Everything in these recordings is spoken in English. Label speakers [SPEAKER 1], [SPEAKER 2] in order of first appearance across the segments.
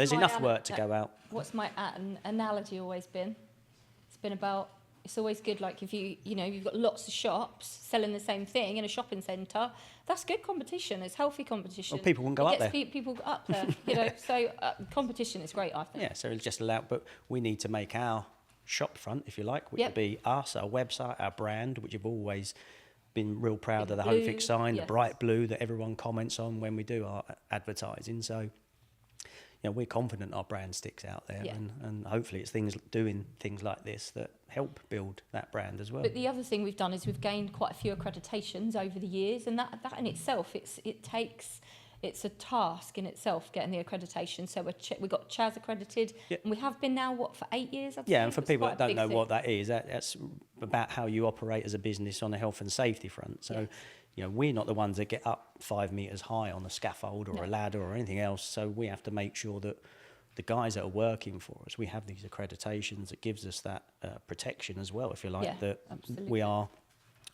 [SPEAKER 1] there's enough work to go out.
[SPEAKER 2] What's my analogy always been? It's been about, it's always good, like if you've got lots of shops selling the same thing in a shopping centre, that's good competition, it's healthy competition.
[SPEAKER 1] Well, people won't go up there.
[SPEAKER 2] People up there, so competition is great, I think.
[SPEAKER 1] Yeah, so it's just allowed, but we need to make our shop front, if you like, which would be us, our website, our brand, which have always been real proud of the Homefix sign, the bright blue that everyone comments on when we do our advertising. So, we're confident our brand sticks out there, and hopefully it's doing things like this that help build that brand as well.
[SPEAKER 2] But the other thing we've done is we've gained quite a few accreditations over the years, and that in itself, it's a task in itself, getting the accreditation. So we got CHAS accredited, and we have been now, for 8 years?
[SPEAKER 1] And for people that don't know what that is, that's about how you operate as a business on a health and safety front. So, we're not the ones that get up 5 metres high on a scaffold or a ladder or anything else. So we have to make sure that the guys that are working for us, we have these accreditations that gives us that protection as well, if you like, that we are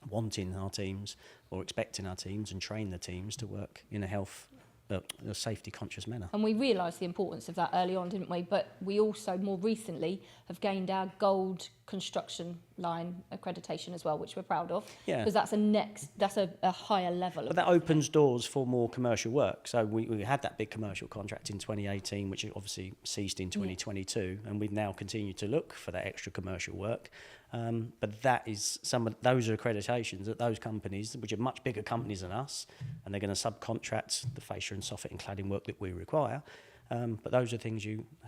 [SPEAKER 1] wanting our teams or expecting our teams and train the teams to work in a safety conscious manner.
[SPEAKER 2] And we realised the importance of that early on, didn't we? But we also more recently have gained our gold construction line accreditation as well, which we're proud of, because that's a higher level.
[SPEAKER 1] But that opens doors for more commercial work. So we had that big commercial contract in 2018, which obviously ceased in 2022, and we've now continued to look for that extra commercial work. But that is those are accreditations that those companies, which are much bigger companies than us, and they're going to subcontract the fascia and soffit and cladding work that we require. But those are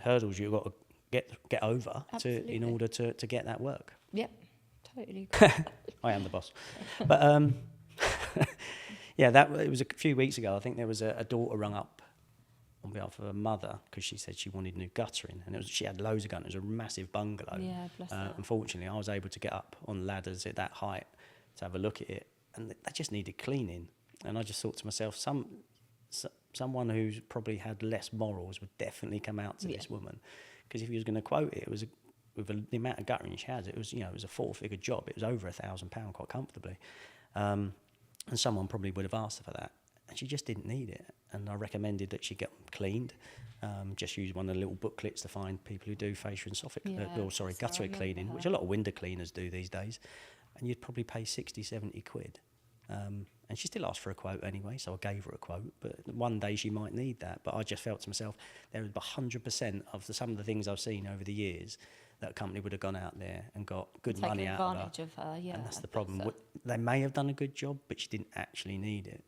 [SPEAKER 1] hurdles you've got to get over in order to get that work.
[SPEAKER 2] Yep, totally.
[SPEAKER 1] I am the boss. But it was a few weeks ago. I think there was a daughter rung up on behalf of her mother because she said she wanted new guttering, and she had loads of guttering. It was a massive bungalow.
[SPEAKER 2] Yeah, bless her.
[SPEAKER 1] Unfortunately, I was able to get up on ladders at that height to have a look at it, and they just needed cleaning. And I just thought to myself, someone who's probably had less morals would definitely come out to this woman, because if he was going to quote it, it was with the amount of guttering she has, it was a 4-figure job. It was over £1,000 quite comfortably, and someone probably would have asked her for that. And she just didn't need it. And I recommended that she get them cleaned. Just use one of the little booklets to find people who do fascia and soffit, gutter cleaning, which a lot of window cleaners do these days. And you'd probably pay 60, 70 quid. And she still asked for a quote anyway, so I gave her a quote. But one day she might need that. But I just felt to myself, there was 100% of some of the things I've seen over the years that a company would have gone out there and got good money out of her.
[SPEAKER 2] Taking advantage of her,
[SPEAKER 1] And that's the problem. So they may have done a good job, but she didn't actually need it.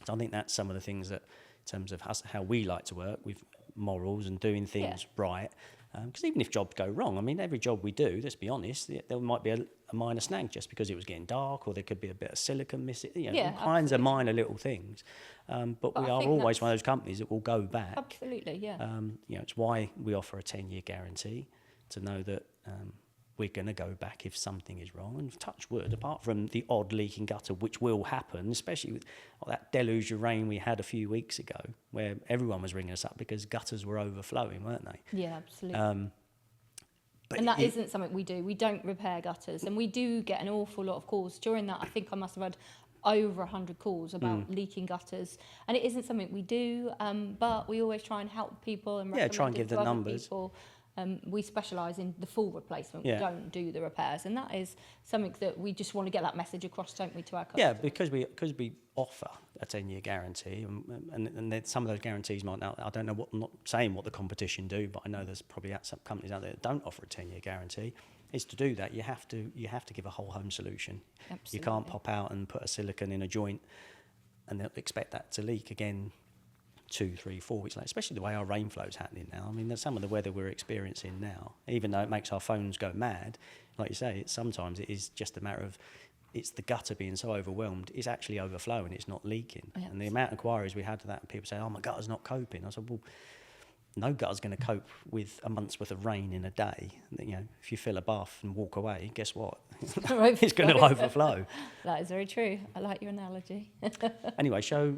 [SPEAKER 1] So I think that's some of the things that, in terms of how we like to work with morals and doing things right. Because even if jobs go wrong, I mean, every job we do, let's be honest, there might be a minor snag just because it was getting dark, or there could be a bit of silicone missing, all kinds of minor little things. But we are always one of those companies that will go back.
[SPEAKER 2] Absolutely,
[SPEAKER 1] it's why we offer a 10-year guarantee, to know that we're going to go back if something is wrong. And touch wood, apart from the odd leaking gutter, which will happen, especially with that deluge of rain we had a few weeks ago, where everyone was ringing us up because gutters were overflowing, weren't they?
[SPEAKER 2] Yeah, absolutely. And that isn't something we do. We don't repair gutters. And we do get an awful lot of calls. During that, I think I must have had over 100 calls about leaking gutters. And it isn't something we do, but we always try and help people and recommend
[SPEAKER 1] try and give the numbers.
[SPEAKER 2] People. We specialise in the full replacement. We don't do the repairs, and that is something that we just want to get that message across, don't we, to our customers?
[SPEAKER 1] Yeah, because we offer a 10-year guarantee, and some of those guarantees might not. I don't know I'm not saying what the competition do, but I know there's probably some companies out there that don't offer a 10-year guarantee. Is to do that, you have to give a whole home solution. Absolutely. You can't pop out and put a silicone in a joint and they'll expect that to leak again 2, 3, 4 weeks later, especially the way our rainflow's happening now. I mean, there's some of the weather we're experiencing now, even though it makes our phones go mad, like you say, sometimes it is just a matter of, it's the gutter being so overwhelmed, it's actually overflowing, it's not leaking. Yes. And the amount of inquiries we had to that, and people say, oh, my gutter's not coping. I said, well, no gutter's going to cope with a month's worth of rain in a day. You know, if you fill a bath and walk away, guess what? It's going to overflow.
[SPEAKER 2] That is very true. I like your analogy.
[SPEAKER 1] Anyway, show